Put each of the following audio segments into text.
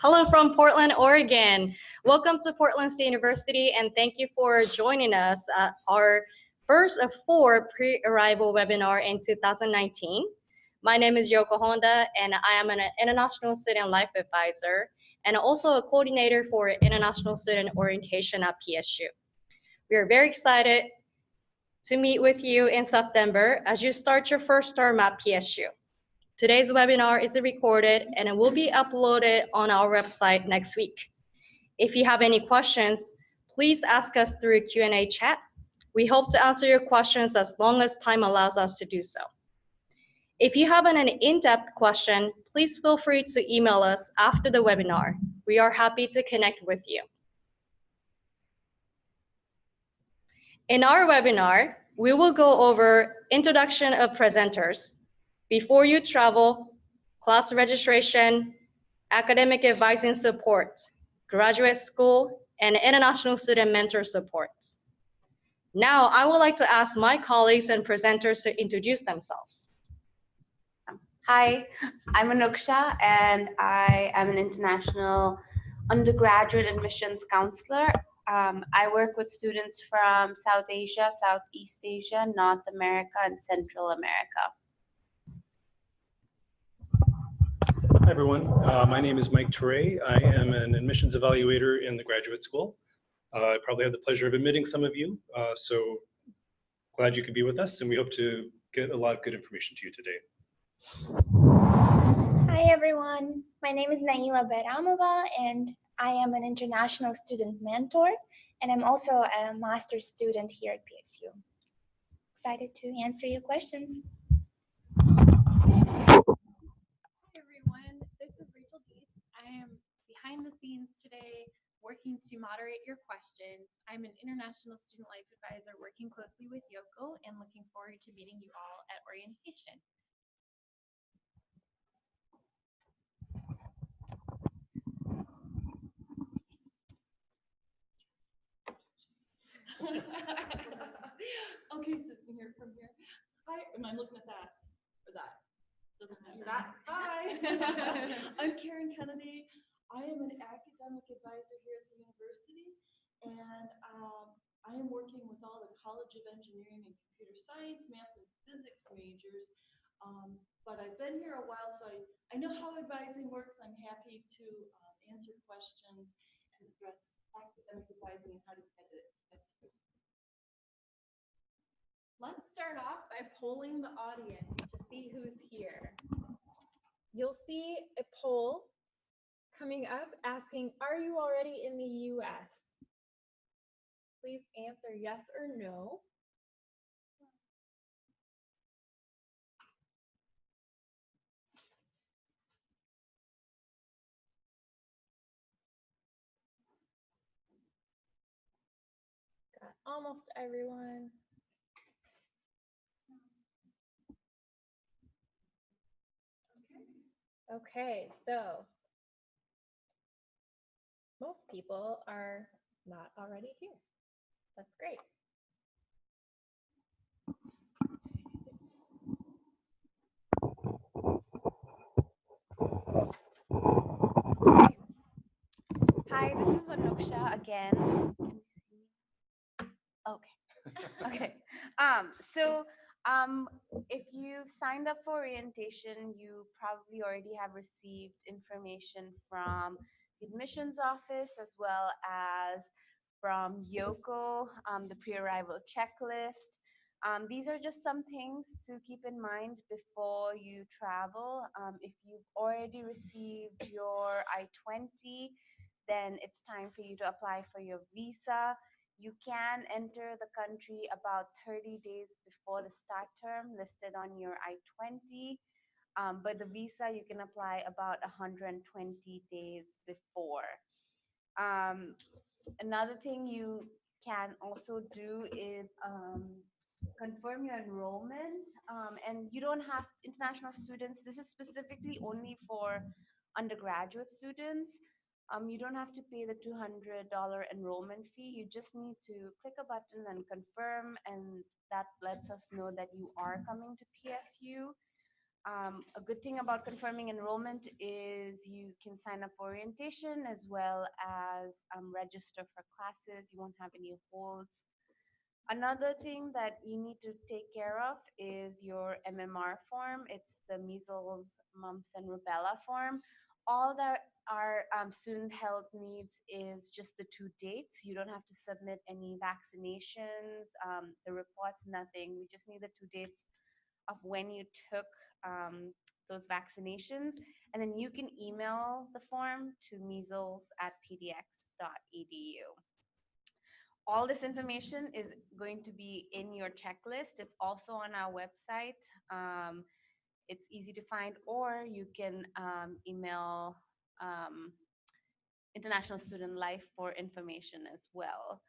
Hello from Portland, Oregon. Welcome to Portland State University, and thank you for joining us at our first of 4 pre-arrival webinar in 2019. My name is Yoko Honda, and I am an International Student Life Advisor and also a coordinator for International Student Orientation at PSU. We are very excited to meet with you in September as you start your first term at PSU. Today's webinar is recorded and it will be uploaded on our website next week. If you have any questions, please ask us through a Q&A chat. We hope to answer your questions as long as time allows us to do so. If you have an in-depth question, please feel free to email us after the webinar. We are happy to connect with you. In our webinar, we will go over introduction of presenters, before you travel, class registration, academic advising support, graduate school, and international student mentor support. Now, I would like to ask my colleagues and presenters to introduce themselves. Hi, I'm Anuksha, and I am an international undergraduate admissions counselor. I work with students from South Asia, Southeast Asia, North America, and Central America. Hi everyone, my name is Mike Toure. I am an admissions evaluator in the graduate school. I probably have the pleasure of admitting some of you, so glad you could be with us, and we hope to get a lot of good information to you today. Hi everyone, my name is Naila Beramova, and I am an international student mentor, and I'm also a master's student here at PSU. Excited to answer your questions. This is Rachel Deeth. I am behind the scenes today working to moderate your questions. I'm an international student life advisor working closely with Yoko and looking forward to meeting you all at orientation. Okay, so from here. Hi, am I looking at that or that? Doesn't matter. That. Hi, I'm Karen Kennedy. I am an academic advisor here at the university, and I am working with all the College of Engineering and Computer Science, Math, and Physics majors. But I've been here a while, so I know how advising works. I'm happy to answer questions and address academic advising and how to get it. Let's start off by polling the audience to see who's here. You'll see a poll coming up asking, are you already in the US? Please answer yes or no. Got almost everyone. Okay, so most people are not already here. That's great. Hi, this is Anuksha again. Can you see me? Okay. Okay. If you've signed up for orientation, you probably already have received information from the admissions office as well as from Yoko, the pre-arrival checklist. These are just some things to keep in mind before you travel. If you've already received your I-20, then it's time for you to apply for your visa. You can enter the country about 30 days before the start term listed on your I-20, but the visa you can apply about 120 days before. Another thing you can also do is confirm your enrollment, and you don't have international students. This is specifically only for undergraduate students. You don't have to pay the $200 enrollment fee. You just need to click a button and confirm, and that lets us know that you are coming to PSU. A good thing about confirming enrollment is you can sign up for orientation as well as register for classes. You won't have any holds. Another thing that you need to take care of is your MMR form. It's the measles, mumps, and rubella form. All that our student health needs is just the 2 dates. You don't have to submit any vaccinations, the reports, nothing. We just need the 2 dates of when you took those vaccinations, and then you can email the form to measles@pdx.edu. All this information is going to be in your checklist. It's also on our website. It's easy to find, or you can email International Student Life for information as well.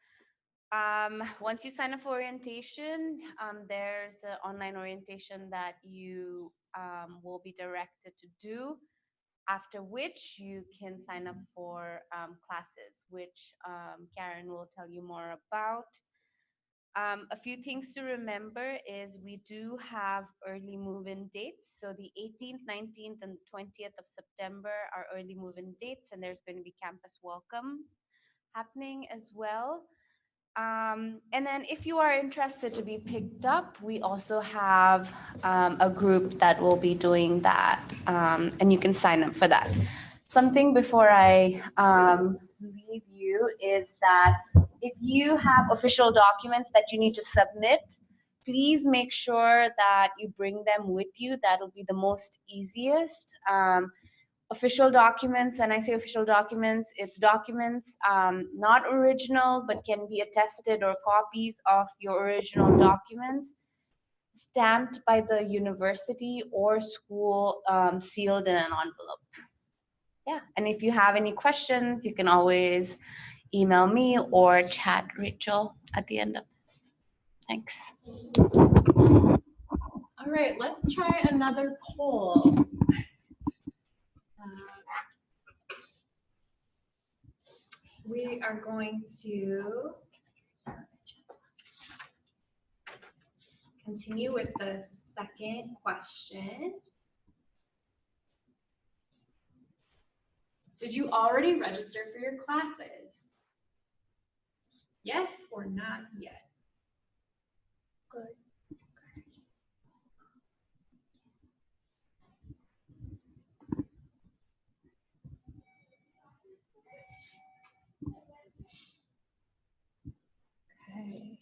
Once you sign up for orientation, there's an online orientation that you will be directed to do, after which you can sign up for classes, which Karen will tell you more about. A few things to remember is we do have early move-in dates. So the 18th, 19th, and 20th of September are early move-in dates, and there's going to be campus welcome happening as well. And then if you are interested to be picked up, we also have a group that will be doing that, and you can sign up for that. Something before I leave you is that if you have official documents that you need to submit, please make sure that you bring them with you. That'll be the most easiest. Official documents, and I say official documents, it's documents not original, but can be attested or copies of your original documents, stamped by the university or school, sealed in an envelope. Yeah, and if you have any questions, you can always email me or chat Rachel at the end of this. Thanks. All right, let's try another poll. We are going to continue with the second question. Did you already register for your classes? Yes or not yet? Good. Okay.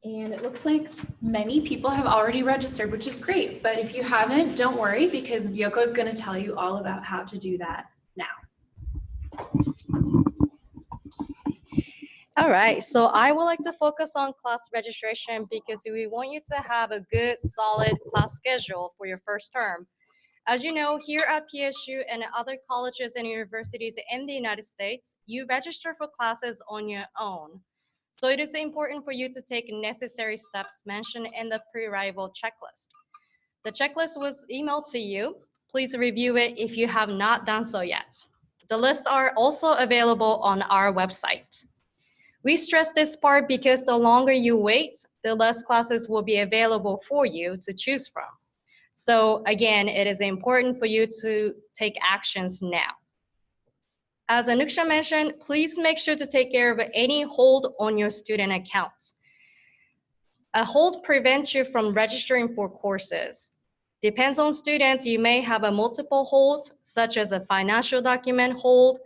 And it looks like many people have already registered, which is great. But if you haven't, don't worry, because Yoko is going to tell you all about how to do that now. All right, so I would like to focus on class registration because we want you to have a good, solid class schedule for your first term. As you know, here at PSU and other colleges and universities in the United States, you register for classes on your own. So it is important for you to take necessary steps mentioned in the pre-arrival checklist. The checklist was emailed to you. Please review it if you have not done so yet. The lists are also available on our website. We stress this part because the longer you wait, the less classes will be available for you to choose from. So again, it is important for you to take actions now. As Anuksha mentioned, please make sure to take care of any hold on your student account. A hold prevents you from registering for courses. Depends on students, you may have a multiple holds, such as a financial document hold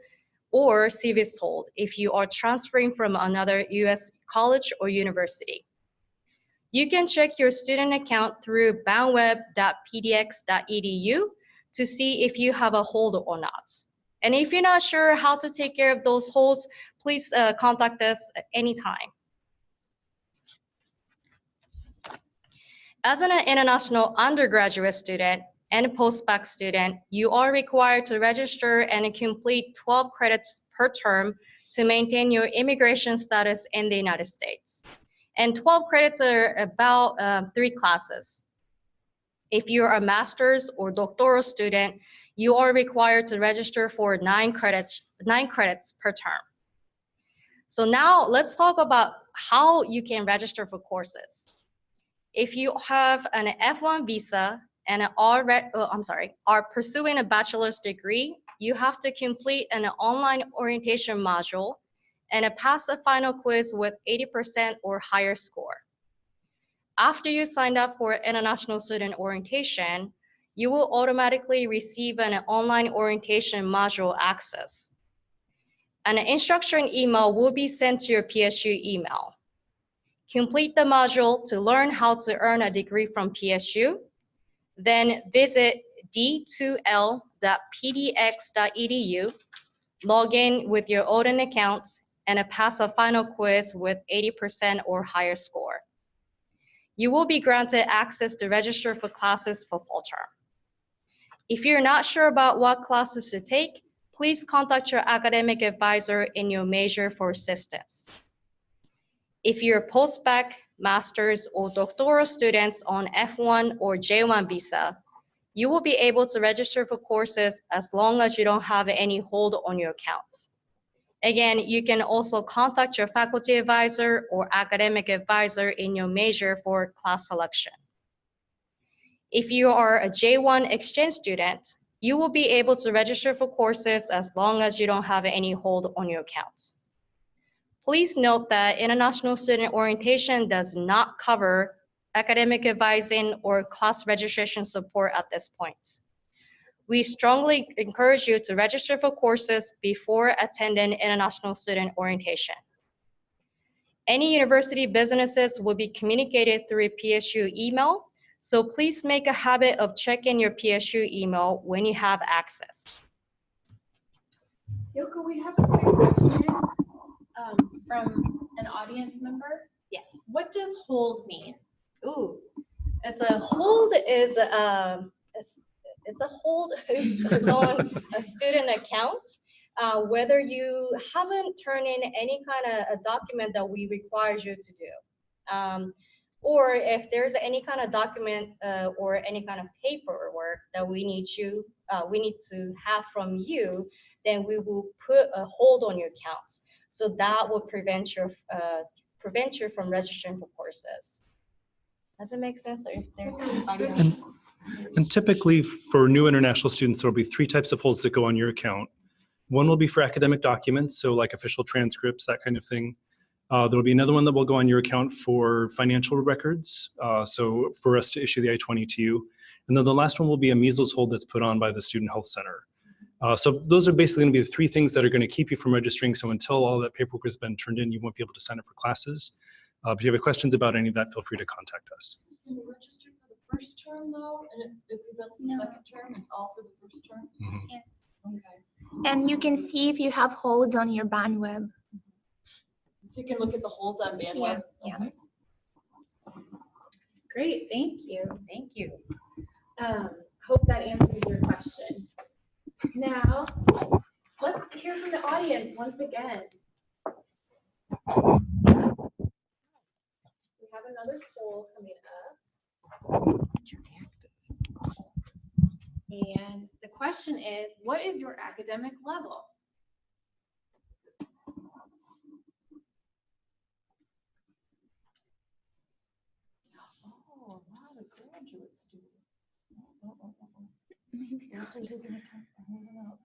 or CVIS hold if you are transferring from another US college or university. You can check your student account through boundweb.pdx.edu to see if you have a hold or not. And if you're not sure how to take care of those holds, please contact us at any time. As an international undergraduate student and post-bac student, you are required to register and complete 12 credits per term to maintain your immigration status in the United States. And 12 credits are about 3 classes. If you're a master's or doctoral student, you are required to register for 9 credits per term. So now let's talk about how you can register for courses. If you have an F1 visa and are pursuing a bachelor's degree, you have to complete an online orientation module and pass a final quiz with 80% or higher score. After you signed up for International Student Orientation, you will automatically receive an online orientation module access. An instruction email will be sent to your PSU email. Complete the module to learn how to earn a degree from PSU. Then visit d2l.pdx.edu, log in with your Odin account, and pass a final quiz with 80% or higher score. You will be granted access to register for classes for fall term. If you're not sure about what classes to take, please contact your academic advisor in your major for assistance. If you're post-bac, master's, or doctoral students on F1 or J1 visa, you will be able to register for courses as long as you don't have any hold on your account. Again, you can also contact your faculty advisor or academic advisor in your major for class selection. If you are a J1 exchange student, you will be able to register for courses as long as you don't have any hold on your account. Please note that International Student Orientation does not cover academic advising or class registration support at this point. We strongly encourage you to register for courses before attending International Student Orientation. Any university businesses will be communicated through a PSU email, so please make a habit of checking your PSU email when you have access. Yoko, we have a quick question from an audience member. Yes. What does hold mean? Ooh, it's a hold is on a student account. Whether you haven't turned in any kind of a document that we require you to do, or if there's any kind of document or any kind of paperwork that we need to have from you, then we will put a hold on your accounts. So that will prevent you from registering for courses. Does it make sense? And typically for new international students, there will be 3 types of holds that go on your account. One will be for academic documents, so like official transcripts, that kind of thing. There will be another one that will go on your account for financial records, so for us to issue the I-20 to you. And then the last one will be a measles hold that's put on by the Student Health Center. So those are basically going to be the 3 things that are going to keep you from registering. So until all that paperwork has been turned in, you won't be able to sign up for classes. If you have questions about any of that, feel free to contact us. Can we register for the first term though, and it prevents the second term? It's all for the first term? Mm-hmm. Yes. Okay. And you can see if you have holds on your bandweb. So you can look at the holds on bandwidth? Yeah. Okay. Great, thank you. Thank you. Hope that answers your question. Now, let's hear from the audience once again. We have another poll coming up. And the question is, what is your academic level? Oh, a lot of graduate students. Maybe not. Answers are gonna come moving up.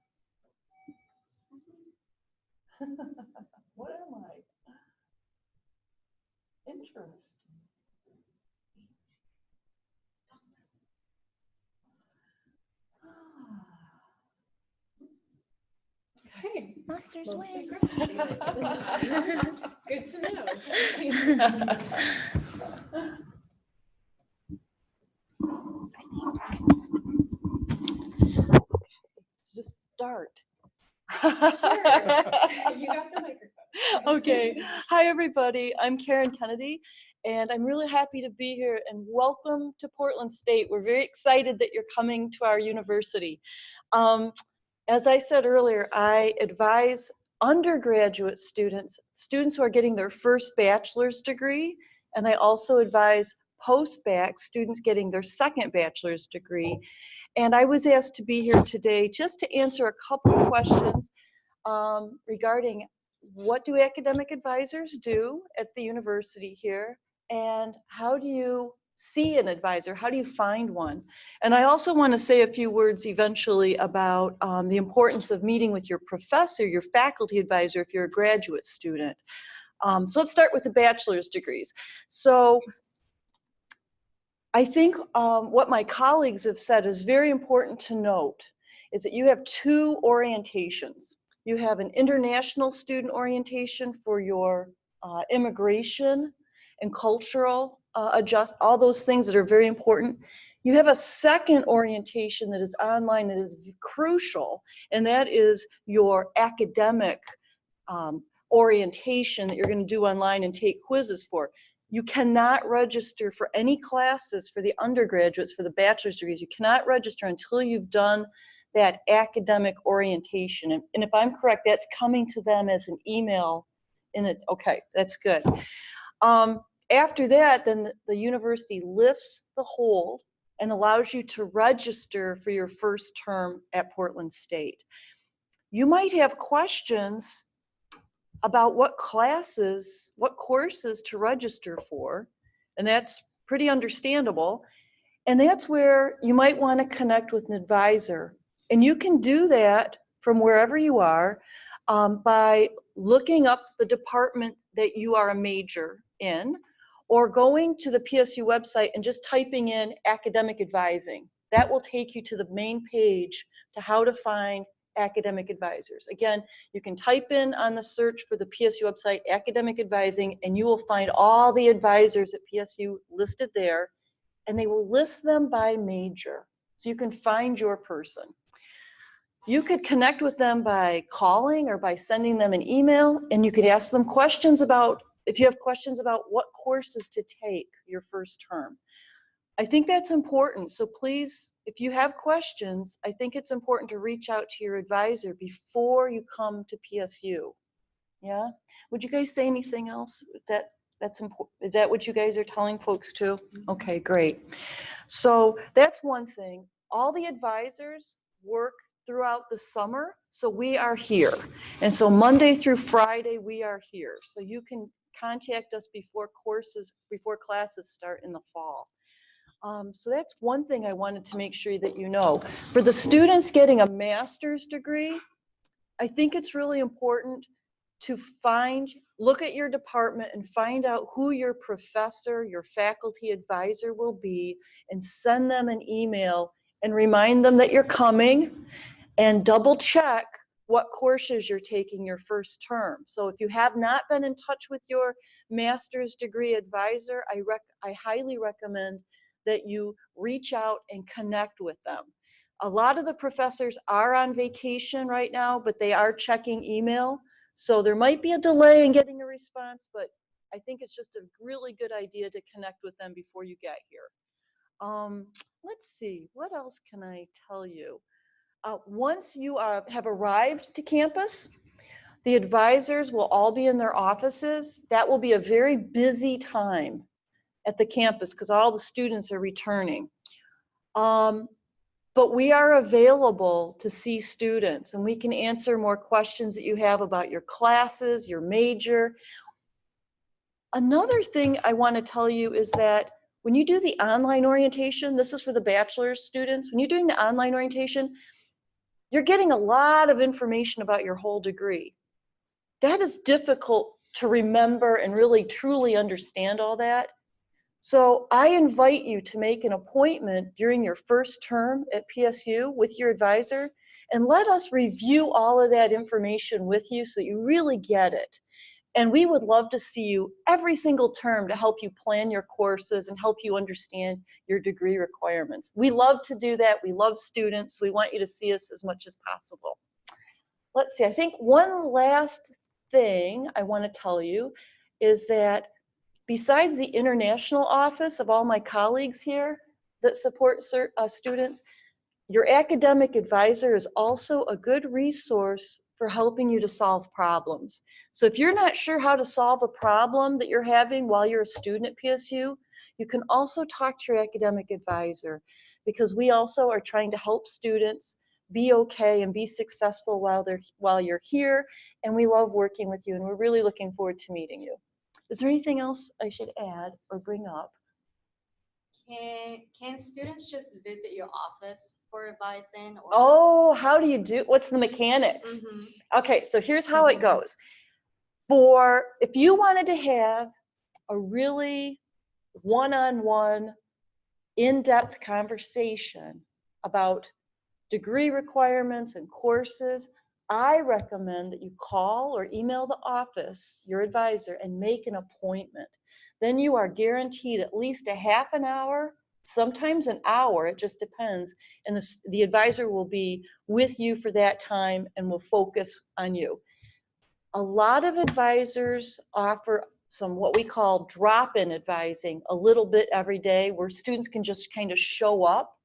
What am I? Interesting. Okay. Masters Mostly win. graduate. Good to know. Just start. Sure. You got the microphone. Okay. Hi, everybody. I'm Karen Kennedy, and I'm really happy to be here and welcome to Portland State. We're very excited that you're coming to our university. As I said earlier, I advise undergraduate students who are getting their first bachelor's degree, and I also advise post-bac students getting their second bachelor's degree. And I was asked to be here today just to answer a couple of questions regarding what do academic advisors do at the university here, and how do you see an advisor? How do you find one? And I also want to say a few words eventually about the importance of meeting with your professor, your faculty advisor, if you're a graduate student. So let's start with the bachelor's degrees. So I think what my colleagues have said is very important to note is that you have two orientations. You have an international student orientation for your immigration and cultural all those things that are very important. You have a second orientation that is online that is crucial, and that is your academic orientation that you're going to do online and take quizzes for. You cannot register for any classes for the undergraduates, for the bachelor's degrees. You cannot register until you've done that academic orientation. And if I'm correct, that's coming to them as an email in it. Okay, that's good. After that, then the university lifts the hold and allows you to register for your first term at Portland State. You might have questions about what classes, what courses to register for, and that's pretty understandable. And that's where you might want to connect with an advisor. And you can do that from wherever you are by looking up the department that you are a major in, or going to the PSU website and just typing in academic advising. That will take you to the main page to how to find academic advisors. Again, you can type in on the search for the PSU website, academic advising, and you will find all the advisors at PSU listed there, and they will list them by major. So you can find your person. You could connect with them by calling or by sending them an email, and you could ask them questions about, if you have questions about what courses to take your first term. I think that's important. So please, if you have questions, I think it's important to reach out to your advisor before you come to PSU. Yeah? Would you guys say anything else? That's important. Is that what you guys are telling folks too? Okay, great. So that's one thing. All the advisors work throughout the summer, so we are here. And so Monday through Friday, we are here. So you can contact us before classes start in the fall. So that's one thing I wanted to make sure that you know. For the students getting a master's degree, I think it's really important to look at your department and find out who your professor, your faculty advisor will be, and send them an email and remind them that you're coming, and double check what courses you're taking your first term. So if you have not been in touch with your master's degree advisor, I highly recommend that you reach out and connect with them. A lot of the professors are on vacation right now, but they are checking email. So there might be a delay in getting a response, but I think it's just a really good idea to connect with them before you get here. Let's see, what else can I tell you? Once you have arrived to campus, the advisors will all be in their offices. That will be a very busy time at the campus because all the students are returning. But we are available to see students, and we can answer more questions that you have about your classes, your major. Another thing I want to tell you is that when you do the online orientation, this is for the bachelor's students, when you're doing the online orientation, you're getting a lot of information about your whole degree. That is difficult to remember and really truly understand all that. So I invite you to make an appointment during your first term at PSU with your advisor, and let us review all of that information with you so that you really get it. And we would love to see you every single term to help you plan your courses and help you understand your degree requirements. We love to do that. We love students. We want you to see us as much as possible. Let's see, I think one last thing I want to tell you is that besides the international office of all my colleagues here that support students, your academic advisor is also a good resource for helping you to solve problems. So if you're not sure how to solve a problem that you're having while you're a student at PSU, you can also talk to your academic advisor, because we also are trying to help students be okay and be successful while you're here. And we love working with you, and we're really looking forward to meeting you. Is there anything else I should add or bring up? Can students just visit your office for advising? Or Oh, how do you do? What's the mechanics? Okay, so here's how it goes. If you wanted to have a really one-on-one, in-depth conversation about degree requirements and courses, I recommend that you call or email the office, your advisor, and make an appointment. Then you are guaranteed at least a half an hour, sometimes an hour, it just depends, and the advisor will be with you for that time and will focus on you. A lot of advisors offer some what we call drop-in advising a little bit every day, where students can just kind of show up,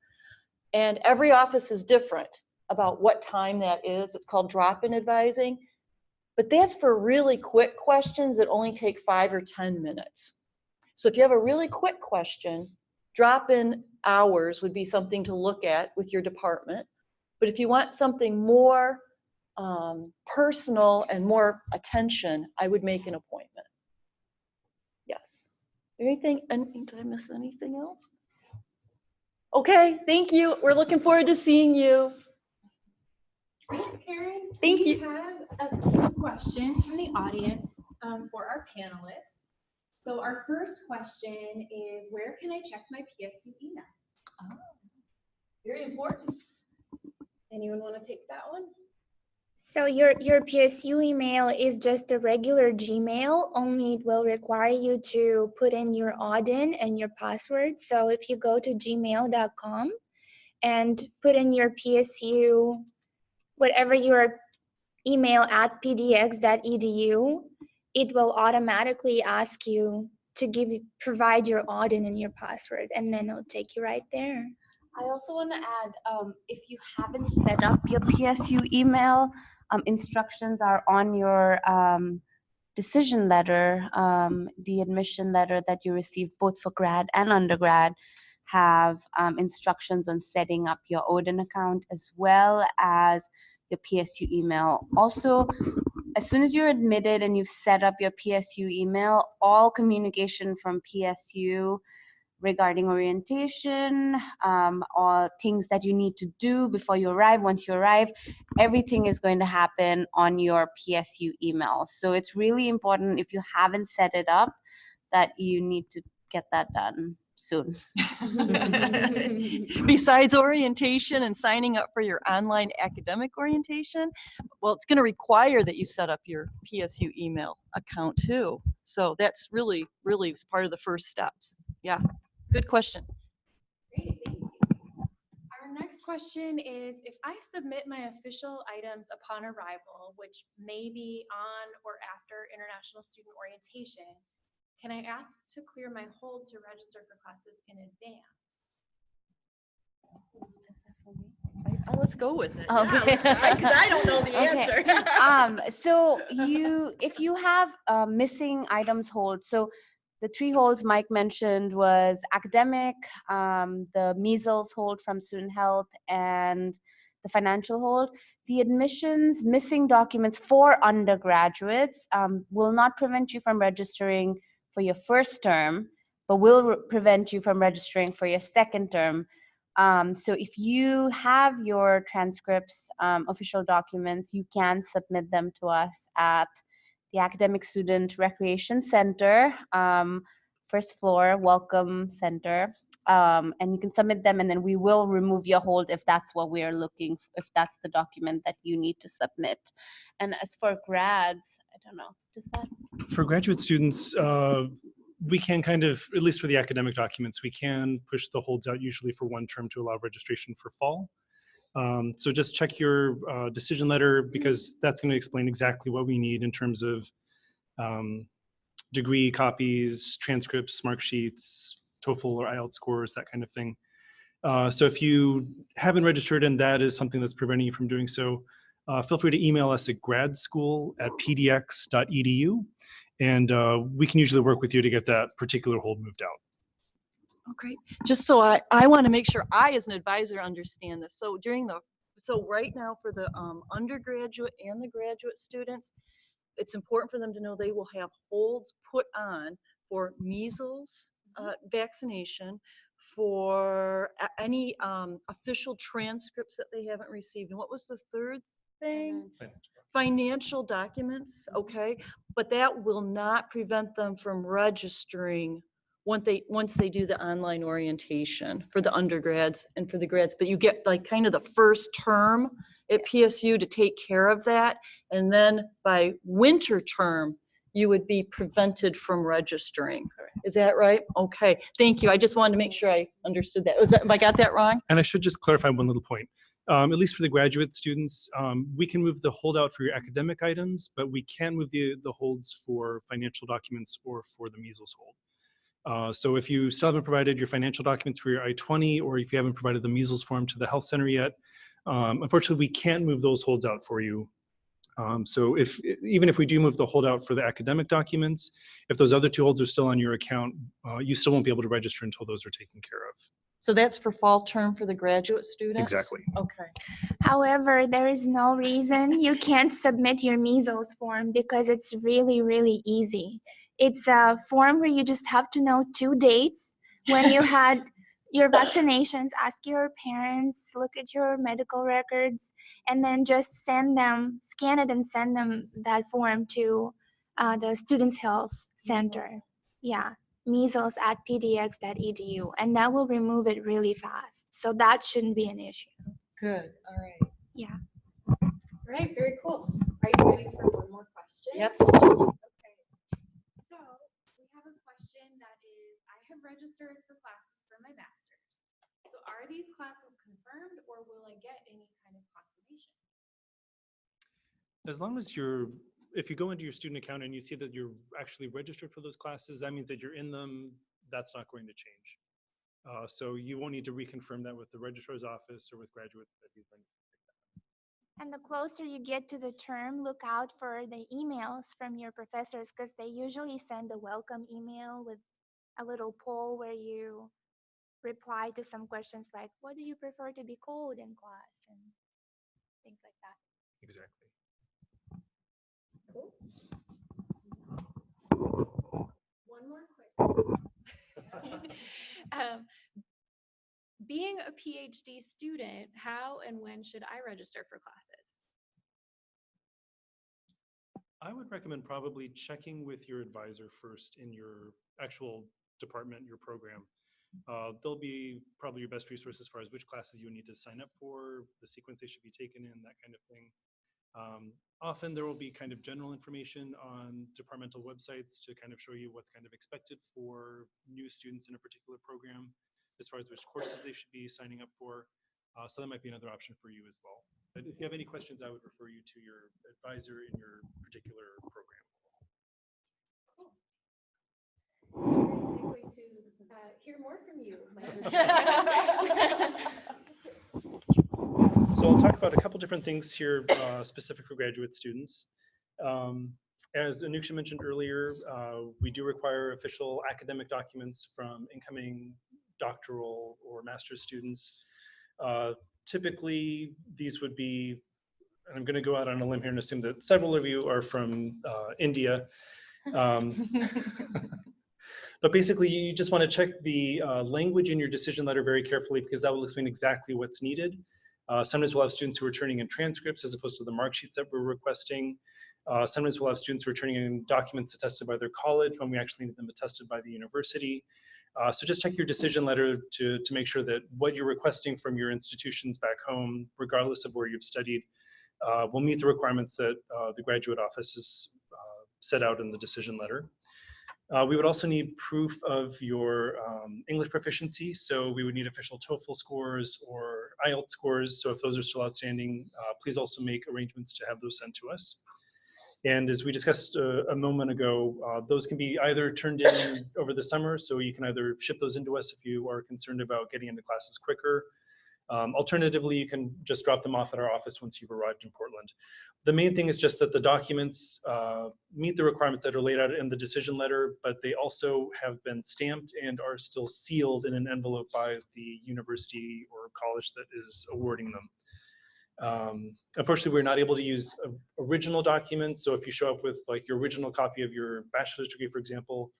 and every office is different about what time that is. It's called drop-in advising, but that's for really quick questions that only take 5 or 10 minutes. So if you have a really quick question, drop-in hours would be something to look at with your department. But if you want something more personal and more attention, I would make an appointment. Yes. Did I miss anything else? Okay, thank you. We're looking forward to seeing you. Thanks, Karen. Thank We you. have a few questions from the audience for our panelists. So our first question is, where can I check my PSU email? Oh, very important. Anyone want to take that one? So your PSU email is just a regular Gmail, only it will require you to put in your ODIN and your password. So if you go to gmail.com and put in your PSU, whatever your email at pdx.edu, it will automatically ask you to provide your ODIN and your password, and then it'll take you right there. I also want to add, if you haven't set up your PSU email, instructions are on your decision letter. The admission letter that you received both for grad and undergrad have instructions on setting up your ODIN account as well as your PSU email. Also, as soon as you're admitted and you've set up your PSU email, all communication from PSU regarding orientation, or things that you need to do before you arrive, once you arrive, everything is going to happen on your PSU email. So it's really important, if you haven't set it up, that you need to get that done soon. Besides orientation and signing up for your online academic orientation, well, it's going to require that you set up your PSU email account too. So that's really part of the first steps. Yeah, good question. Great, thank you. Our next question is, if I submit my official items upon arrival, which may be on or after International Student Orientation, can I ask to clear my hold to register for classes in advance? Let's go with it. Okay. Because I don't know the Okay. answer. So if you have missing items hold, so the 3 holds Mike mentioned was academic, the measles hold from student health, and the financial hold. The admissions missing documents for undergraduates will not prevent you from registering for your first term, but will prevent you from registering for your second term. So if you have your transcripts, official documents, you can submit them to us at the Academic Student Recreation Center, first floor, Welcome Center. And you can submit them, and then we will remove your hold if that's what we are looking for, if that's the document that you need to submit. And as for grads, I don't know, does that? For graduate students, we can kind of, at least for the academic documents, we can push the holds out usually for 1 term to allow registration for fall. So just check your decision letter, because that's going to explain exactly what we need in terms of degree copies, transcripts, mark sheets, TOEFL or IELTS scores, that kind of thing. So if you haven't registered and that is something that's preventing you from doing so, feel free to email us at gradschool@pdx.edu, and we can usually work with you to get that particular hold moved out. Oh, great. Just so I want to make sure I, as an advisor, understand this. So during the So right now for the undergraduate and the graduate students, it's important for them to know they will have holds put on for measles vaccination, for any official transcripts that they haven't received. And what was the third thing? Financial documents, okay? But that will not prevent them from registering once they do the online orientation for the undergrads and for the grads. But you get like kind of the first term at PSU to take care of that. And then by winter term, you would be prevented from registering. Is that right? Okay, thank you. I just wanted to make sure I understood that. Have I got that wrong? And I should just clarify one little point. At least for the graduate students, we can move the holdout for your academic items, but we can't move the holds for financial documents or for the measles hold. So if you still haven't provided your financial documents for your I-20, or if you haven't provided the measles form to the health center yet, unfortunately, we can't move those holds out for you. So even if we do move the holdout for the academic documents, if those other two holds are still on your account, you still won't be able to register until those are taken care of. So that's for fall term for the graduate students? Exactly. Okay. However, there is no reason you can't submit your measles form because it's really, really easy. It's a form where you just have to know 2 dates when you had your vaccinations, ask your parents, look at your medical records, and then just send them, scan it and send them that form to the Students Health Center. Yeah, measles@pdx.edu, and that will remove it really fast. So that shouldn't be an issue. Good, all right. Yeah. All right, very cool. Are you ready for one more question? Absolutely. Okay. So we have a question that is, I have registered for classes for my master's. So are these classes confirmed or will I get any kind of confirmation? As long as if you go into your student account and you see that you're actually registered for those classes, that means that you're in them. That's not going to change. So you won't need to reconfirm that with the registrar's office or with graduate. And the closer you get to the term, look out for the emails from your professors because they usually send a welcome email with a little poll where you reply to some questions like, what do you prefer to be called in class? And things like that. Exactly. Cool. One more quick. Being a PhD student, how and when should I register for classes? I would recommend probably checking with your advisor first in your actual department, your program. They'll be probably your best resource as far as which classes you need to sign up for, the sequence they should be taken in, that kind of thing. Often there will be kind of general information on departmental websites to kind of show you what's kind of expected for new students in a particular program, as far as which courses they should be signing up for. So that might be another option for you as well. But if you have any questions, I would refer you to your advisor in your particular program. Cool. I can't wait to hear more from you, Mike. So I'll talk about a couple different things here specific for graduate students. As Anusha mentioned earlier, we do require official academic documents from incoming doctoral or master's students. Typically, these would be, and I'm going to go out on a limb here and assume that several of you are from India. But basically, you just want to check the language in your decision letter very carefully because that will explain exactly what's needed. Sometimes we'll have students who are turning in transcripts as opposed to the mark sheets that we're requesting. Sometimes we'll have students who are turning in documents attested by their college when we actually need them attested by the university. So just check your decision letter to make sure that what you're requesting from your institutions back home, regardless of where you've studied, will meet the requirements that the graduate office has set out in the decision letter. We would also need proof of your English proficiency. So we would need official TOEFL scores or IELTS scores. So if those are still outstanding, please also make arrangements to have those sent to us. And as we discussed a moment ago, those can be either turned in over the summer. So you can either ship those into us if you are concerned about getting into classes quicker. Alternatively, you can just drop them off at our office once you've arrived in Portland. The main thing is just that the documents meet the requirements that are laid out in the decision letter, but they also have been stamped and are still sealed in an envelope by the university or college that is awarding them. Unfortunately, we're not able to use original documents. So if you show up with like your original copy of your bachelor's degree, for example,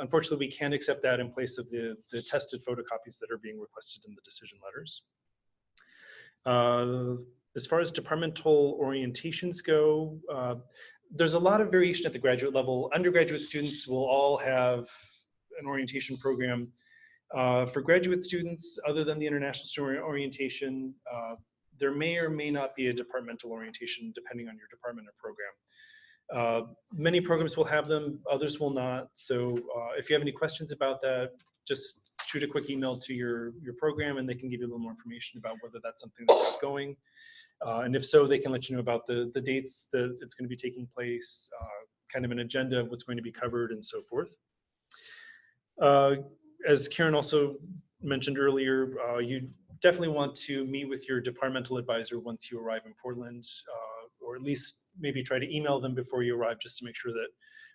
unfortunately, we can't accept that in place of the tested photocopies that are being requested in the decision letters. As far as departmental orientations go, there's a lot of variation at the graduate level. Undergraduate students will all have an orientation program. For graduate students, other than the international student orientation, there may or may not be a departmental orientation depending on your department or program. Many programs will have them, others will not. So if you have any questions about that, just shoot a quick email to your program and they can give you a little more information about whether that's something that's going. And if so, they can let you know about the dates that it's going to be taking place, kind of an agenda of what's going to be covered and so forth. As Karen also mentioned earlier, you definitely want to meet with your departmental advisor once you arrive in Portland, or at least maybe try to email them before you arrive just to make sure that,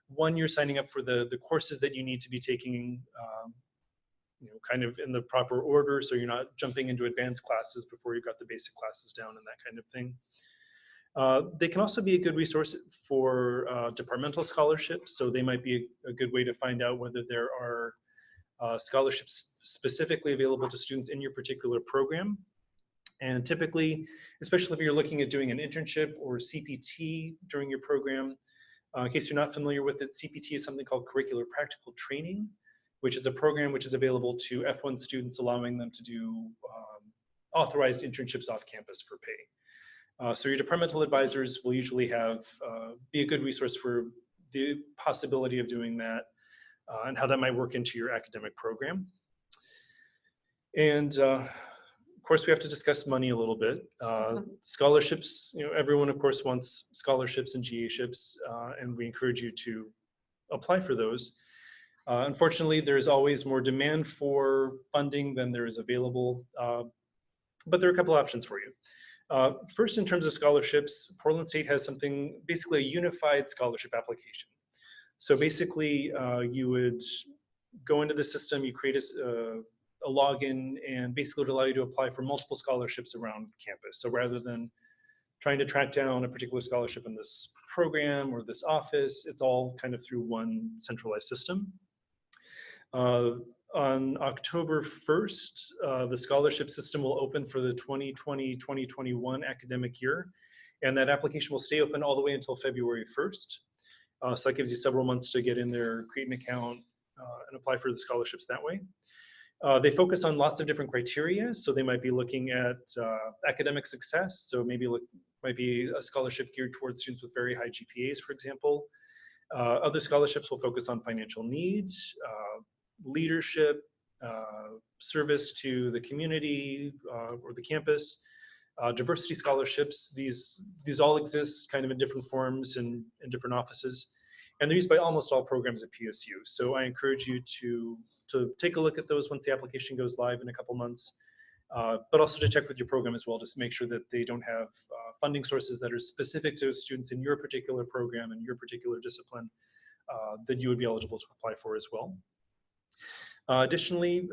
one, you're signing up for the courses that you need to be taking, kind of in the proper order, so you're not jumping into advanced classes before you've got the basic classes down and that kind of thing. They can also be a good resource for departmental scholarships, so they might be a good way to find out whether there are scholarships specifically available to students in your particular program. And typically, especially if you're looking at doing an internship or CPT during your program, in case you're not familiar with it, CPT is something called Curricular Practical Training, which is a program which is available to F1 students, allowing them to do authorized internships off campus for pay. So your departmental advisors will usually be a good resource for the possibility of doing that and how that might work into your academic program. And of course, we have to discuss money a little bit. Scholarships, everyone of course wants scholarships and GA-ships, and we encourage you to apply for those. Unfortunately, there's always more demand for funding than there is available, but there are a couple options for you. First, in terms of scholarships, Portland State has basically a unified scholarship application. So basically, you would go into the system, you create a login, and basically it would allow you to apply for multiple scholarships around campus. So rather than trying to track down a particular scholarship in this program or this office, it's all kind of through one centralized system. On October 1st, the scholarship system will open for the 2020-2021 academic year, and that application will stay open all the way until February 1st. So that gives you several months to get in there, create an account, and apply for the scholarships that way. They focus on lots of different criteria, so they might be looking at academic success, so might be a scholarship geared towards students with very high GPAs, for example. Other scholarships will focus on financial needs, leadership, service to the community or the campus, diversity scholarships. These all exist kind of in different forms and in different offices, and they're used by almost all programs at PSU. So I encourage you to take a look at those once the application goes live in a couple months, but also to check with your program as well, just to make sure that they don't have funding sources that are specific to students in your particular program and your particular discipline that you would be eligible to apply for as well. Additionally,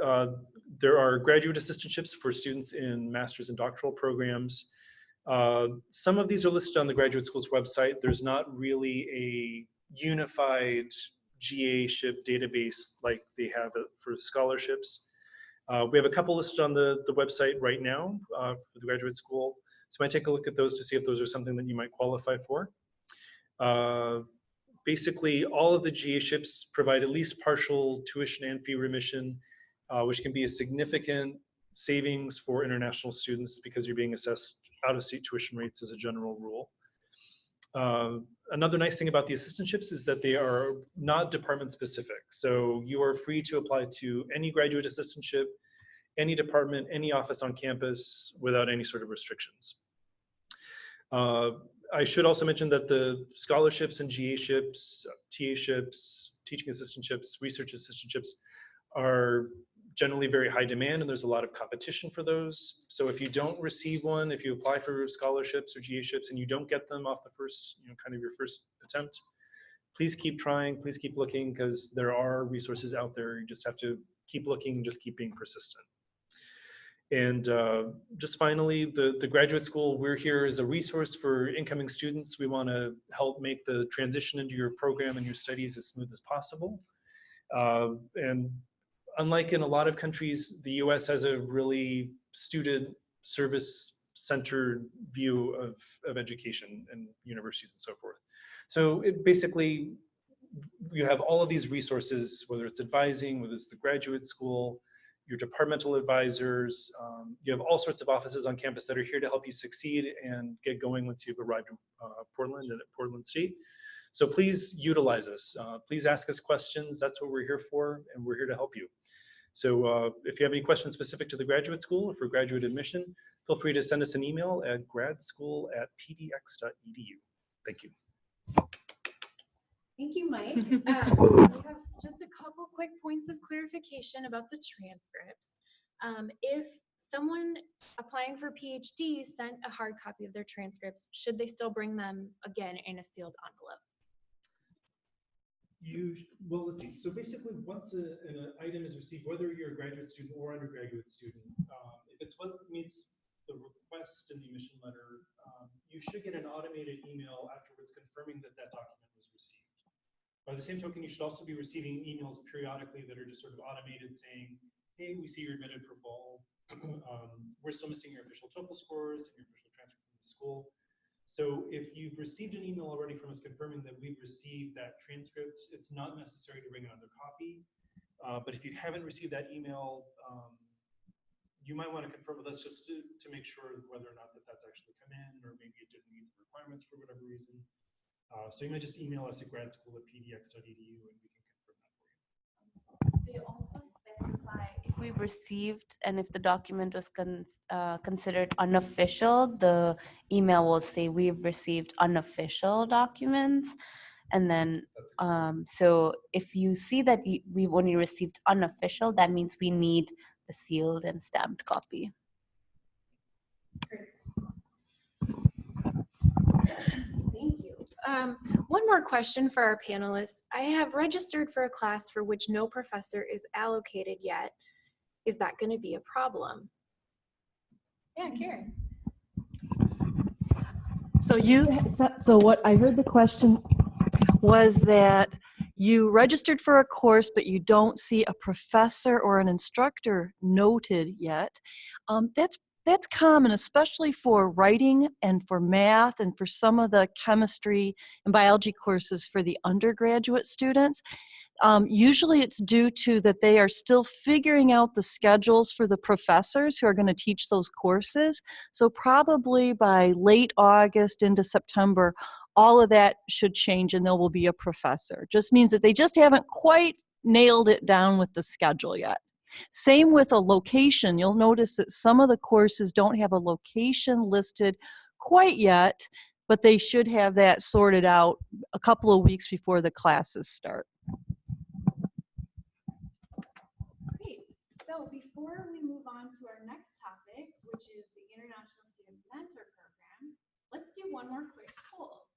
there are graduate assistantships for students in master's and doctoral programs. Some of these are listed on the graduate school's website. There's not really a unified GA-ship database like they have for scholarships. We have a couple listed on the website right now for the graduate school. So I might take a look at those to see if those are something that you might qualify for. Basically, all of the GA-ships provide at least partial tuition and fee remission, which can be a significant savings for international students because you're being assessed out-of-state tuition rates as a general rule. Another nice thing about the assistantships is that they are not department specific. So you are free to apply to any graduate assistantship, any department, any office on campus without any sort of restrictions. I should also mention that the scholarships and GA-ships, TA-ships, teaching assistantships, research assistantships are generally very high demand, and there's a lot of competition for those. So if you don't receive one, if you apply for scholarships or GA-ships and you don't get them off the first, kind of your first attempt, please keep trying, please keep looking, because there are resources out there. You just have to keep looking, just keep being persistent. And just finally, the graduate school, we're here as a resource for incoming students. We want to help make the transition into your program and your studies as smooth as possible. And unlike in a lot of countries, the US has a really student service centered view of education and universities and so forth. So it basically, you have all of these resources, whether it's advising, whether it's the graduate school, your departmental advisors, you have all sorts of offices on campus that are here to help you succeed and get going once you've arrived in Portland and at Portland State. So please utilize us. Please ask us questions. That's what we're here for, and we're here to help you. So if you have any questions specific to the graduate school or for graduate admission, feel free to send us an email at gradschool@pdx.edu. Thank you. Thank you, Mike. We have just a couple quick points of clarification about the transcripts. If someone applying for PhD sent a hard copy of their transcripts, should they still bring them again in a sealed envelope? Well, let's see. So basically, once an item is received, whether you're a graduate student or undergraduate student, if it's what meets the request in the admission letter, you should get an automated email afterwards confirming that that document was received. By the same token, you should also be receiving emails periodically that are just sort of automated saying, hey, we see you're admitted for fall. We're still missing your official TOEFL scores and your official transcript from the school. So if you've received an email already from us confirming that we've received that transcript, it's not necessary to bring another copy. But if you haven't received that email, you might want to confirm with us just to make sure whether or not that's actually come in, or maybe it didn't meet the requirements for whatever reason. So you might just email us at gradschool@pdx.edu and we can confirm that for you. They also specify if we've received and if the document was considered unofficial, the email will say we've received unofficial documents. And then, so if you see that we've only received unofficial, that means we need the sealed and stamped copy. Thank you. One more question for our panelists. I have registered for a class for which no professor is allocated yet. Is that going to be a problem? Yeah, Karen. So what I heard the question was that you registered for a course, but you don't see a professor or an instructor noted yet. That's common, especially for writing and for math and for some of the chemistry and biology courses for the undergraduate students. Usually it's due to that they are still figuring out the schedules for the professors who are going to teach those courses. So probably by late August into September, all of that should change and there will be a professor. Just means that they just haven't quite nailed it down with the schedule yet. Same with a location. You'll notice that some of the courses don't have a location listed quite yet, but they should have that sorted out a couple of weeks before the classes start. Great. So before we move on to our next topic, which is the International Student Mentor Program, let's do one more quick poll.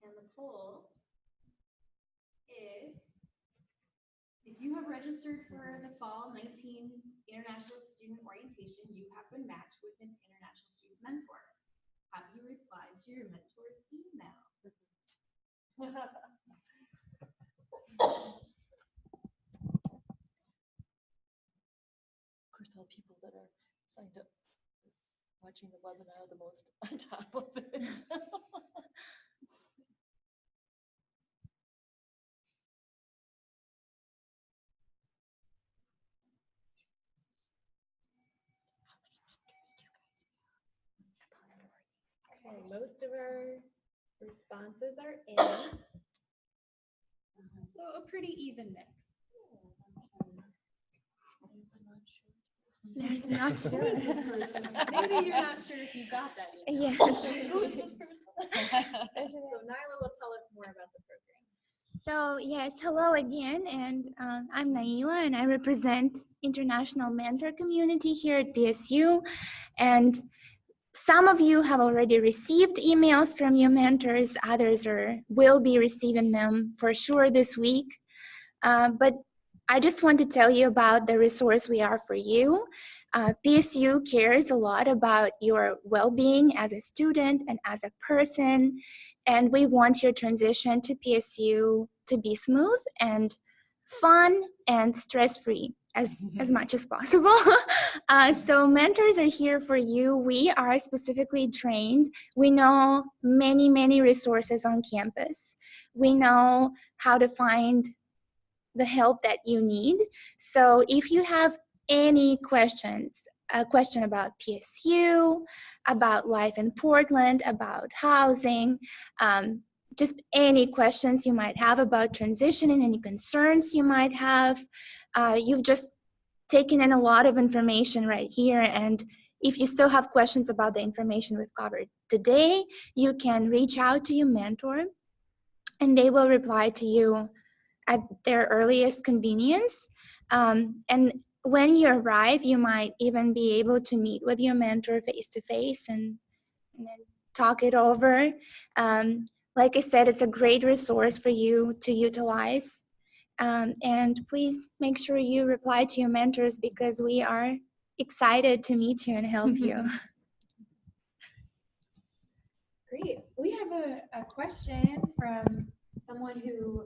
And the poll is, if you have registered for the Fall 19 International Student Orientation, you have been matched with an International Student Mentor. Have you replied to your mentor's email? Of course, all people that are signed up watching the webinar are the most on top of it. Okay, most of our responses are in. So a pretty even mix. There's not sure. Maybe you're not sure if you got that email. Yes. Who is this person? So Nyla will tell us more about the program. So yes, hello again, and I'm Naila, and I represent International Mentor Community here at PSU. And some of you have already received emails from your mentors, others will be receiving them for sure this week. But I just want to tell you about the resource we are for you. PSU cares a lot about your well-being as a student and as a person, and we want your transition to PSU to be smooth and fun and stress-free as much as possible. So mentors are here for you. We are specifically trained. We know many, many resources on campus. We know how to find the help that you need. So if you have any questions, a question about PSU, about life in Portland, about housing, just any questions you might have about transitioning, any concerns you might have, you've just taken in a lot of information right here. And if you still have questions about the information we've covered today, you can reach out to your mentor and they will reply to you at their earliest convenience. And when you arrive, you might even be able to meet with your mentor face to face and then talk it over. Like I said, it's a great resource for you to utilize. And please make sure you reply to your mentors because we are excited to meet you and help you. Great. We have a question from someone who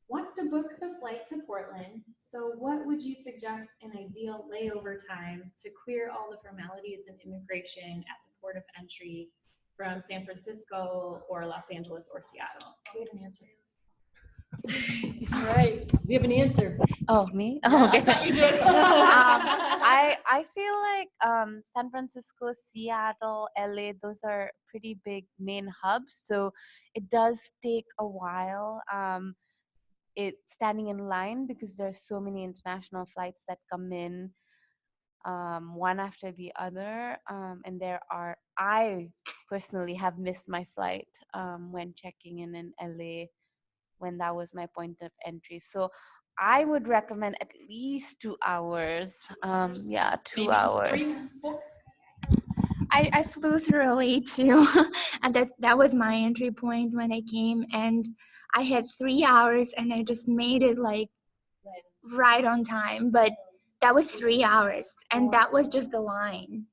wants to book the flight to Portland. So what would you suggest an ideal layover time to clear all the formalities and immigration at the port of entry from San Francisco or Los Angeles or Seattle? We have an answer. All right, we have an answer. Oh, me? Yeah, Oh, okay. I thought you did. I feel like San Francisco, Seattle, LA, those are pretty big main hubs. So it does take a while standing in line because there's so many international flights that come in one after the other. And I personally have missed my flight when checking in LA when that was my point of entry. So I would recommend at least 2 hours. Yeah, 2 hours. I flew through LA too, and that was my entry point when I came, and I had 3 hours, and I just made it like right on time. But that was 3 hours, and that was just the line.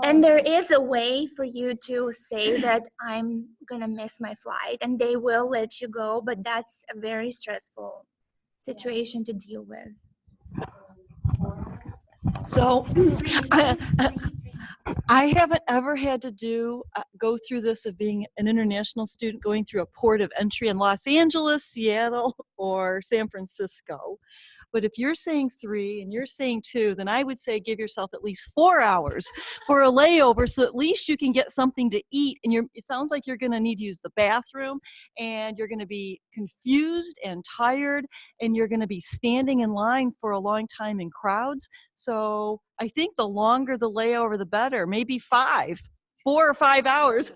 And there is a way for you to say that I'm gonna miss my flight, and they will let you go, but that's a very stressful situation to deal with. So I haven't ever had to go through this of being an international student going through a port of entry in Los Angeles, Seattle, or San Francisco. But if you're saying 3 and you're saying 2, then I would say give yourself at least 4 hours for a layover so at least you can get something to eat. And it sounds like you're going to need to use the bathroom and you're going to be confused and tired and you're going to be standing in line for a long time in crowds. So I think the longer the layover, the better. Maybe 4 or 5 hours.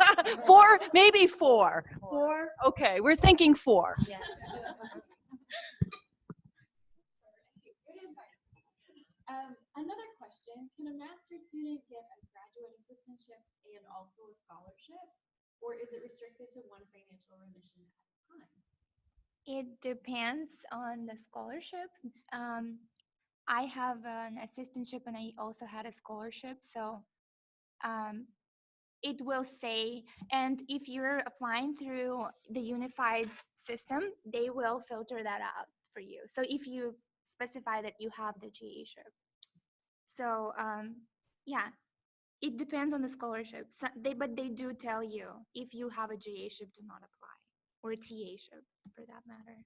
4, maybe 4. 4? Okay, we're thinking 4. Yeah. Another question, can a master's student get a graduate assistantship and also a scholarship? Or is it restricted to one financial remission at a time? It depends on the scholarship. I have an assistantship and I also had a scholarship, so it will say, and if you're applying through the unified system, they will filter that out for you. So if you specify that you have the GA-ship. So yeah, it depends on the scholarship. But they do tell you if you have a GA-ship, do not apply, or a TA-ship for that matter.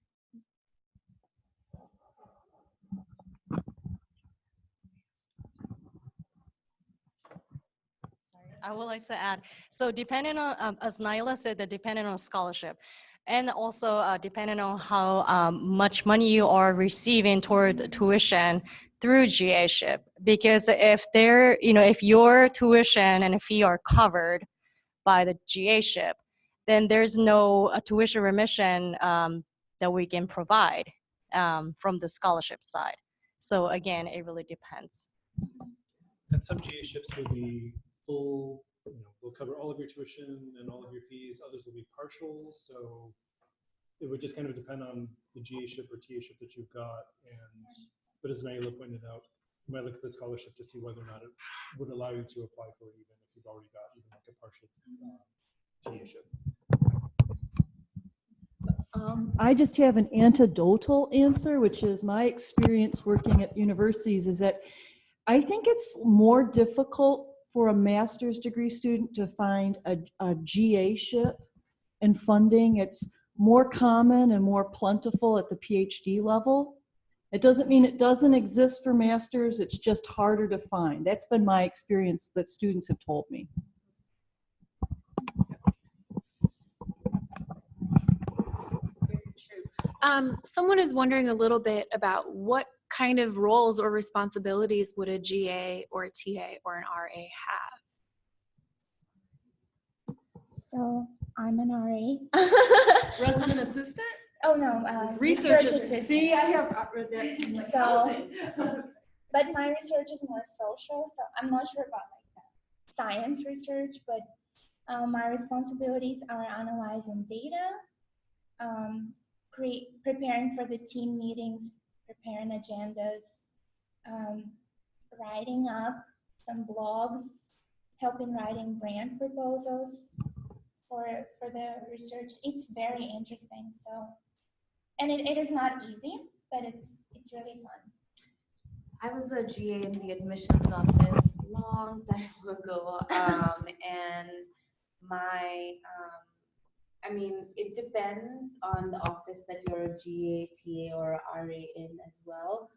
I would like to add, so depending on, as Naila said, that depending on scholarship, and also depending on how much money you are receiving toward tuition through GA-ship, because if if your tuition and fee are covered by the GA-ship, then there's no tuition remission that we can provide from the scholarship side. So again, it really depends. And some GA-ships will be full, will cover all of your tuition and all of your fees. Others will be partial. So it would just kind of depend on the GA-ship or TA-ship that you've got. And, but as Naila pointed out, you might look at the scholarship to see whether or not it would allow you to apply for it, even if you've already got even like a partial TA-ship. I just have an anecdotal answer, which is my experience working at universities is that I think it's more difficult for a master's degree student to find a GA-ship and funding. It's more common and more plentiful at the PhD level. It doesn't mean it doesn't exist for masters, it's just harder to find. That's been my experience that students have told me. Someone is wondering a little bit about what kind of roles or responsibilities would a GA or a TA or an RA have? So I'm an RA. Resident assistant? Oh no, Research assistant. See, I have read that. I'm like, So- housing. But my research is more social, so I'm not sure about like the science research, but my responsibilities are analyzing data, preparing for the team meetings, preparing agendas, writing up some blogs, helping writing grant proposals for the research. It's very interesting. So, and it is not easy, but it's really fun. I was a GA in the admissions office long time ago, and I mean, it depends on the office that you're a GA, TA, or RA in as well.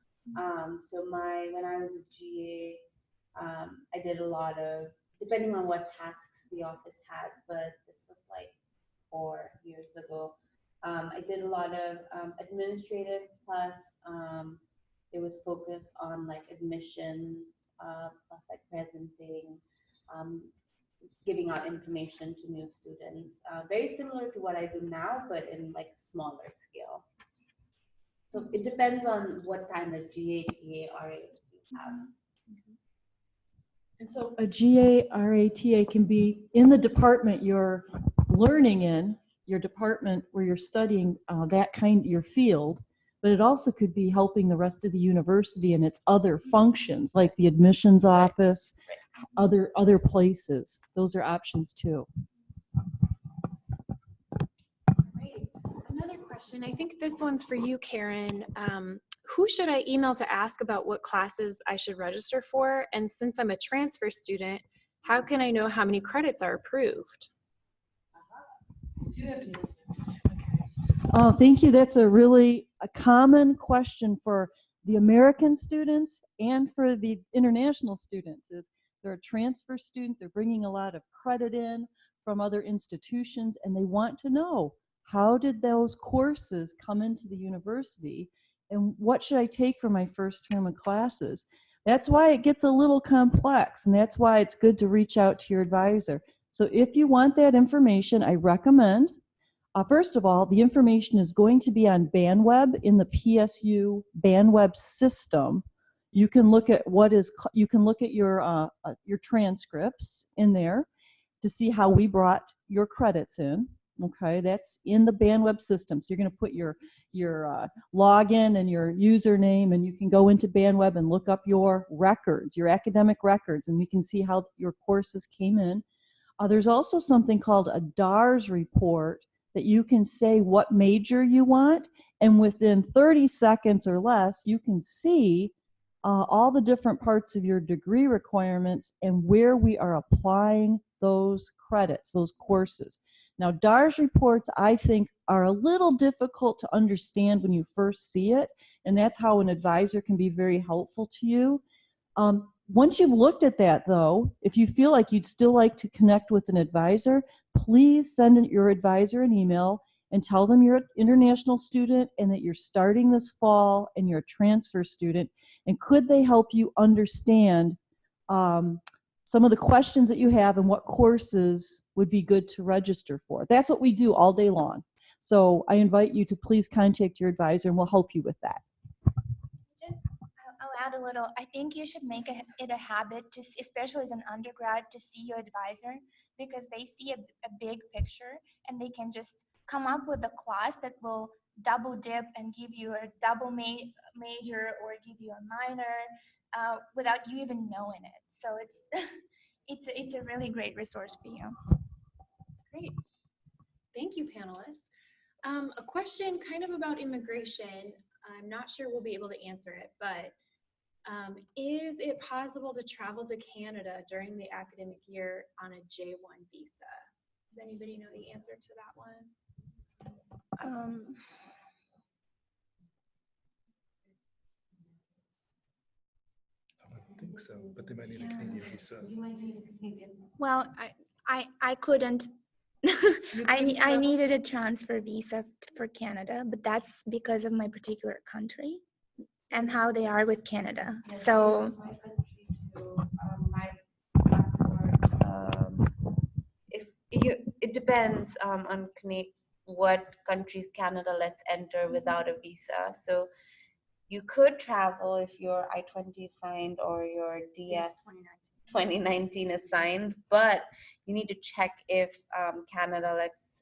So when I was a GA, I did a lot of, depending on what tasks the office had, but this was like 4 years ago. I did a lot of administrative plus it was focused on like admissions, plus like presenting, giving out information to new students. Very similar to what I do now, but in like smaller scale. So it depends on what kind of GA, TA, RA you have. And so a GA, RA, TA can be in the department you're learning in, your department where you're studying your field, but it also could be helping the rest of the university in its other functions, like the admissions office, other places. Those are options too. Great. Another question, I think this one's for you, Karen. Who should I email to ask about what classes I should register for? And since I'm a transfer student, how can I know how many credits are approved? Oh, thank you. That's a common question for the American students and for the international students. Is they're a transfer student, they're bringing a lot of credit in from other institutions, and they want to know, how did those courses come into the university, and what should I take for my first term of classes? That's why it gets a little complex, and that's why it's good to reach out to your advisor. So if you want that information, I recommend, first of all, the information is going to be on BandWeb in the PSU BandWeb system. You can look at your transcripts in there to see how we brought your credits in. Okay, that's in the BandWeb system. So you're going to put your login and your username, and you can go into BandWeb and look up your records, your academic records, and we can see how your courses came in. There's also something called a DARS report that you can say what major you want, and within 30 seconds or less, you can see all the different parts of your degree requirements and where we are applying those credits, those courses. Now, DARS reports, I think, are a little difficult to understand when you first see it, and that's how an advisor can be very helpful to you. Once you've looked at that, though, if you feel like you'd still like to connect with an advisor, please send your advisor an email and tell them you're an international student and that you're starting this fall and you're a transfer student, and could they help you understand some of the questions that you have and what courses would be good to register for. That's what we do all day long. So I invite you to please contact your advisor and we'll help you with that. I'll add a little. I think you should make it a habit, especially as an undergrad, to see your advisor, because they see a big picture and they can just come up with a class that will double dip and give you a double major or give you a minor without you even knowing it. So it's it's a really great resource for you. Great. Thank you, panelists. A question kind of about immigration. I'm not sure we'll be able to answer it, but is it possible to travel to Canada during the academic year on a J1 visa? Does anybody know the answer to that one? I don't think so, but they might need a Canadian visa. Well, I couldn't. I needed a transfer visa for Canada, but that's because of my particular country and how they are with Canada. So My passport, it depends on what countries Canada lets enter without a visa. So you could travel if your I-20 is signed or your DS 2019 is signed, but you need to check if Canada lets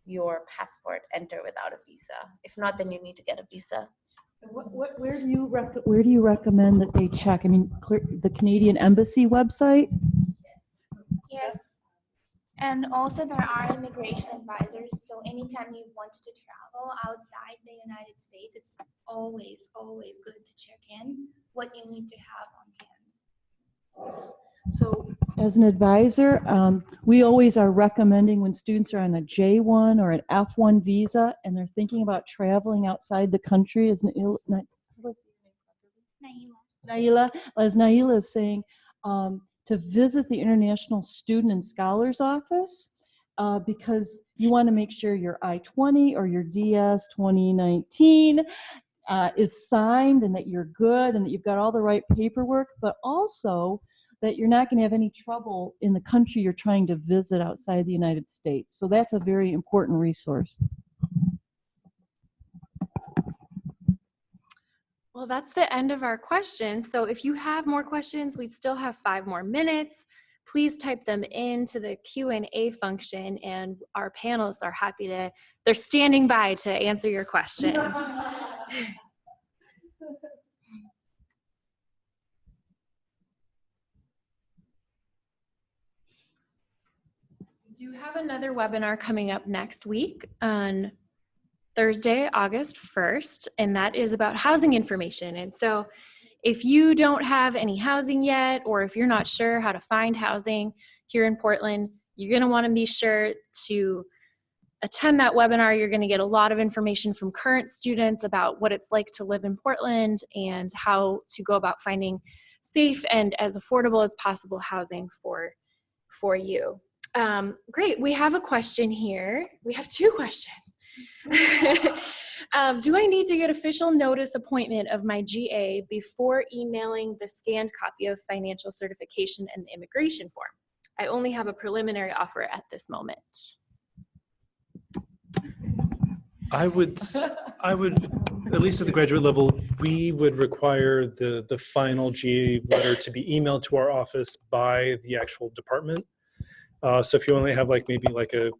your passport enter without a visa. If not, then you need to get a visa. Where do you recommend that they check? I mean, the Canadian Embassy website? yes, and also there are immigration advisors. So anytime you want to travel outside the United States, it's always good to check in what you need to have on hand. So as an advisor, we always are recommending when students are on a J1 or an F1 visa and they're thinking about traveling outside the country, as Naila is saying, to visit the International Student and Scholars Office because you want to make sure your I-20 or your DS 2019 is signed and that you're good and that you've got all the right paperwork, but also that you're not going to have any trouble in the country you're trying to visit outside the United States. So that's a very important resource. Well, that's the end of our questions. So if you have more questions, we still have 5 more minutes. Please type them into the Q&A function and our panelists are happy to, they're standing by to answer your questions. We do have another webinar coming up next week on Thursday, August 1st, and that is about housing information. And so if you don't have any housing yet, or if you're not sure how to find housing here in Portland, you're going to want to be sure to attend that webinar. You're going to get a lot of information from current students about what it's like to live in Portland and how to go about finding safe and as affordable as possible housing for you. Great, we have a question here. We have 2 questions. Do I need to get official notice appointment of my GA before emailing the scanned copy of financial certification and the immigration form? I only have a preliminary offer at this moment. I would, at least at the graduate level, we would require the final GA letter to be emailed to our office by the actual department. So if you only have maybe a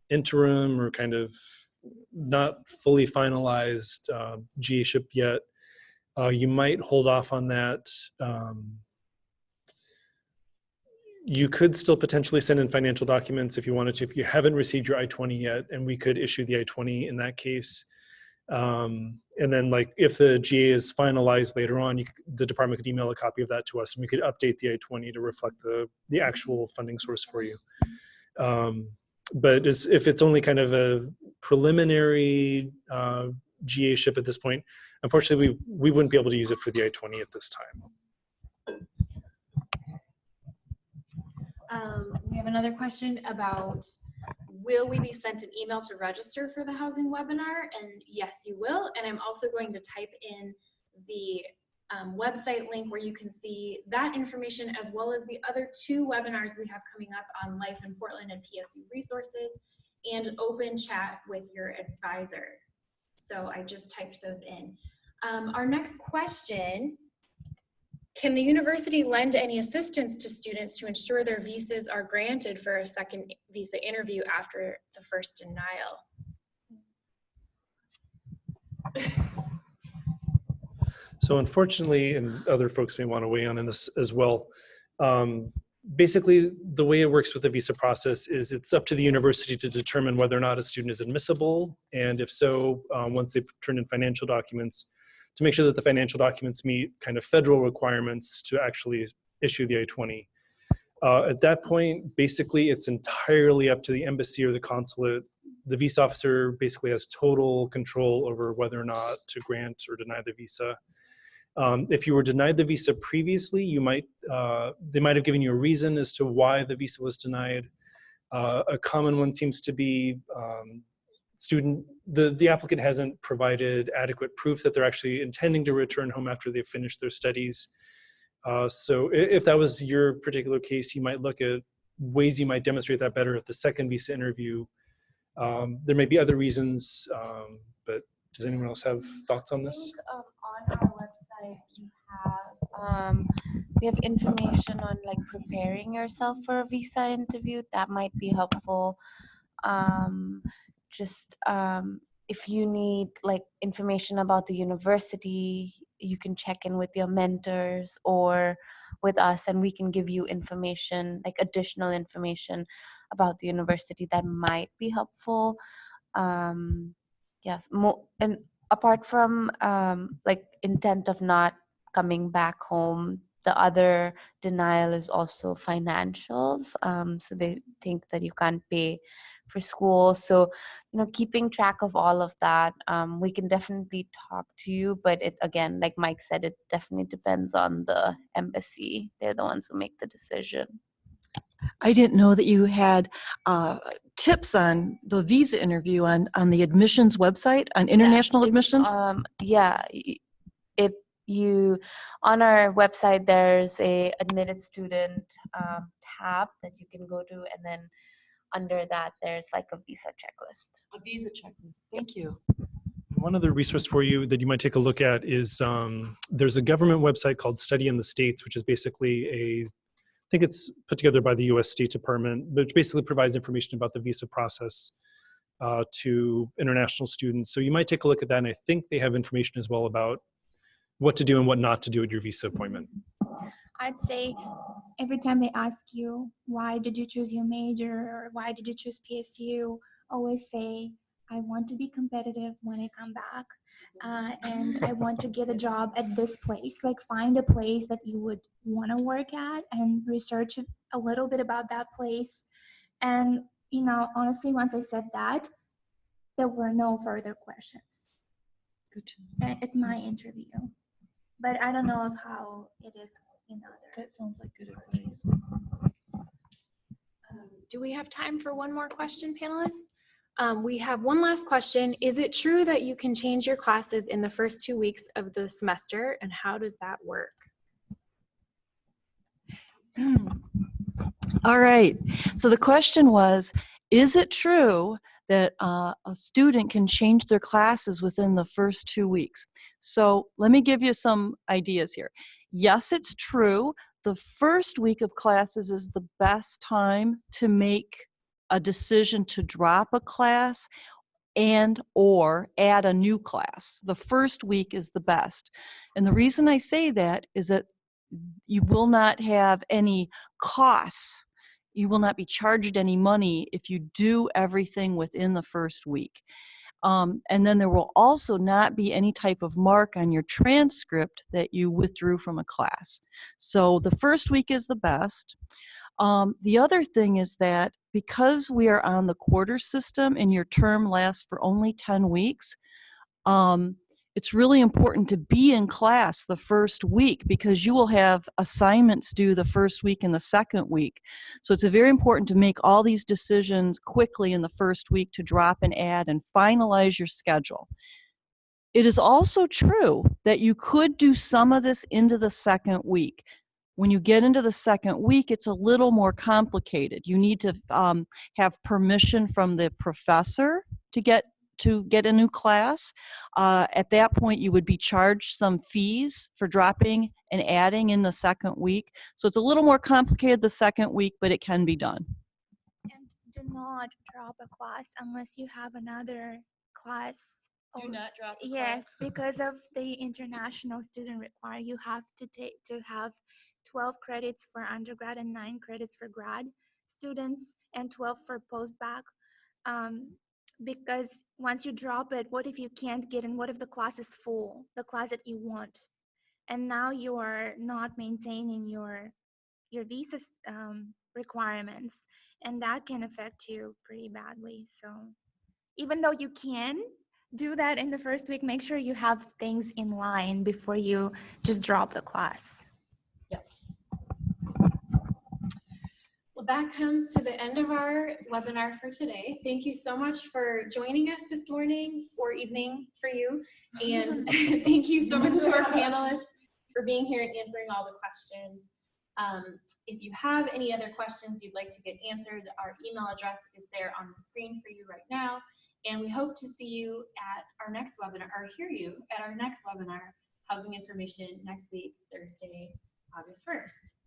interim or kind of not fully finalized GA-ship yet, you might hold off on that. You could still potentially send in financial documents if you wanted to, if you haven't received your I-20 yet, and we could issue the I-20 in that case. And then if the GA is finalized later on, the department could email a copy of that to us and we could update the I-20 to reflect the actual funding source for you. But if it's only kind of a preliminary GA ship at this point, unfortunately, we wouldn't be able to use it for the I-20 at this time. We have another question about, will we be sent an email to register for the housing webinar? And yes, you will. And I'm also going to type in the website link where you can see that information, as well as the other 2 webinars we have coming up on Life in Portland and PSU resources, and open chat with your advisor. So I just typed those in. Our next question Can the university lend any assistance to students to ensure their visas are granted for a second visa interview after the first denial? So unfortunately, and other folks may want to weigh in on this as well, basically the way it works with the visa process is it's up to the university to determine whether or not a student is admissible, and if so, once they've turned in financial documents, to make sure that the financial documents meet kind of federal requirements to actually issue the I-20. At that point, basically it's entirely up to the embassy or the consulate. The visa officer basically has total control over whether or not to grant or deny the visa. If you were denied the visa previously, they might have given you a reason as to why the visa was denied. A common one seems to be the applicant hasn't provided adequate proof that they're actually intending to return home after they've finished their studies. So if that was your particular case, you might look at ways you might demonstrate that better at the second visa interview. There may be other reasons, but does anyone else have thoughts on this? I think on our website you have we have information on like preparing yourself for a visa interview. That might be helpful. If you need like information about the university, you can check in with your mentors or with us, and we can give you information, like additional information about the university that might be helpful. Yes, and apart from like intent of not coming back home, the other denial is also financials. So they think that you can't pay for school. So, keeping track of all of that, we can definitely talk to you, but it, again, like Mike said, it definitely depends on the embassy. They're the ones who make the decision. I didn't know that you had tips on the visa interview on the admissions website, on international admissions. On our website, there's a admitted student tab that you can go to, and then under that, there's like a visa checklist. A visa checklist. Thank you. One other resource for you that you might take a look at is there's a government website called Study in the States, which is basically I think it's put together by the U.S. State Department, which basically provides information about the visa process to international students. So you might take a look at that, and I think they have information as well about what to do and what not to do at your visa appointment. I'd say every time they ask you, why did you choose your major, or why did you choose PSU, always say, I want to be competitive when I come back. And I want to get a job at this place. Like, find a place that you would want to work at and research a little bit about that place. And, honestly, once I said that, there were no further questions at my interview. But I don't know of how it is in others. That sounds like good advice. Do we have time for one more question, panelists? We have one last question. Is it true that you can change your classes in the first 2 weeks of the semester, and how does that work? All right. So the question was, is it true that a student can change their classes within the first 2 weeks? So let me give you some ideas here. Yes, it's true. The first week of classes is the best time to make a decision to drop a class and or add a new class. The first week is the best. And the reason I say that is that you will not have any costs. You will not be charged any money if you do everything within the first week. And then there will also not be any type of mark on your transcript that you withdrew from a class. So the first week is the best. The other thing is that because we are on the quarter system and your term lasts for only 10 weeks, it's really important to be in class the first week because you will have assignments due the first week and the second week. So it's very important to make all these decisions quickly in the first week to drop and add and finalize your schedule. It is also true that you could do some of this into the second week. When you get into the second week, it's a little more complicated. You need to have permission from the professor to get to get a new class. At that point, you would be charged some fees for dropping and adding in the second week. So it's a little more complicated the second week, but it can be done. And do not drop a class unless you have another class. Do not drop a Yes, class. because of the international student require, you have to have 12 credits for undergrad and 9 credits for grad students and 12 for post-bac. Because once you drop it, what if you can't get in? What if the class is full, the class that you want? And now you are not maintaining your visa requirements, and that can affect you pretty badly. So even though you can do that in the first week, make sure you have things in line before you just drop the class. Well, that comes to the end of our webinar for today. Thank you so much for joining us this morning or evening for you. And thank you so much to our panelists for being here and answering all the questions. If you have any other questions you'd like to get answered, our email address is there on the screen for you right now. And we hope to see you at our next webinar, or hear you at our next webinar, Housing Information, next week, Thursday, August 1st.